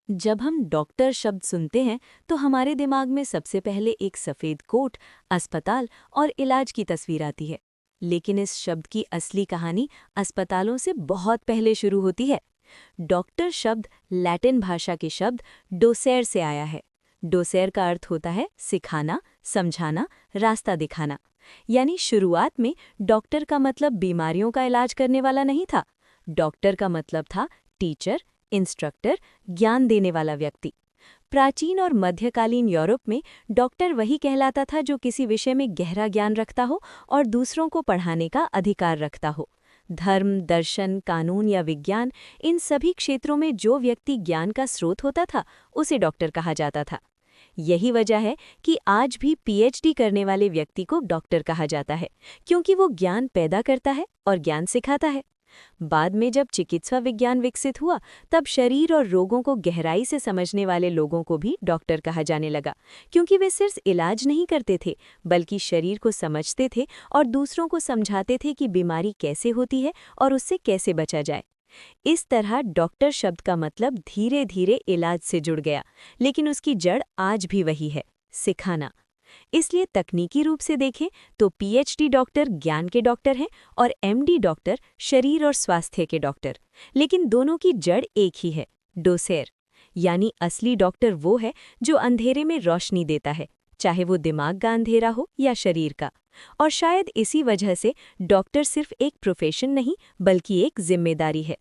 जब हम डॉक्टर शब्द सुनते हैं तो हमारे दिमाग में सबसे पहले एक सफ़ेद कोट, अस्पताल और इलाज की तस्वीर आती है। लेकिन इस शब्द की असली कहानी अस्पतालों से बहुत पहले शुरू होती है। डॉक्टर शब्द लैटिन भाषा के शब्द डोसेर से आया है। डोसेर का अर्थ होता है सिखाना, समझाना, रास्ता दिखाना। यानी शुरुआत में डॉक्टर का मतलब बीमारियों का इलाज करने वाला नहीं था। डॉक्टर का मतलब था टीचर, इंस्ट्रक्टर, ज्ञान देने वाला व्यक्ति। प्राचीन और मध्यकालीन यूरोप में डॉक्टर वही कहलाता था जो किसी विषय में गहरा ज्ञान रखता हो और दूसरों को पढ़ाने का अधिकार रखता हो। धर्म, दर्शन, कानून या विज्ञान, इन सभी क्षेत्रों में जो व्यक्ति ज्ञान का स्रोत होता था उसे डॉक्टर कहा जाता था। यही वजह है कि आज भी पीएचडी करने वाले व्यक्ति को डॉक्टर कहा जाता है, क्योंकि वो ज्ञान पैदा करता है और ज्ञान सिखाता है। बाद में जब चिकित्सा विज्ञान विकसित हुआ, तब शरीर और रोगों को गहराई से समझने वाले लोगों को भी डॉक्टर कहा जाने लगा, क्योंकि वे सिर्फ इलाज नहीं करते थे, बल्कि शरीर को समझते थे और दूसरों को समझाते थे कि बीमारी कैसे होती है और उससे कैसे बचा जाए। इस तरह डॉक्टर शब्द का मतलब धीरे धीरे इलाज से जुड़ गया, लेकिन उसकी जड़ आज भी वही है, सिखाना। इसलिए तकनीकी रूप से देखें तो पीएचडी डॉक्टर ज्ञान के डॉक्टर हैं और एमडी डॉक्टर शरीर और स्वास्थ्य के डॉक्टर। लेकिन दोनों की जड़ एक ही है, डोसेर। यानी असली डॉक्टर वो है जो अंधेरे में रोशनी देता है, चाहे वो दिमाग का अंधेरा हो या शरीर का। और शायद इसी वजह से डॉक्टर सिर्फ एक प्रोफेशन नहीं, बल्कि एक जिम्मेदारी है।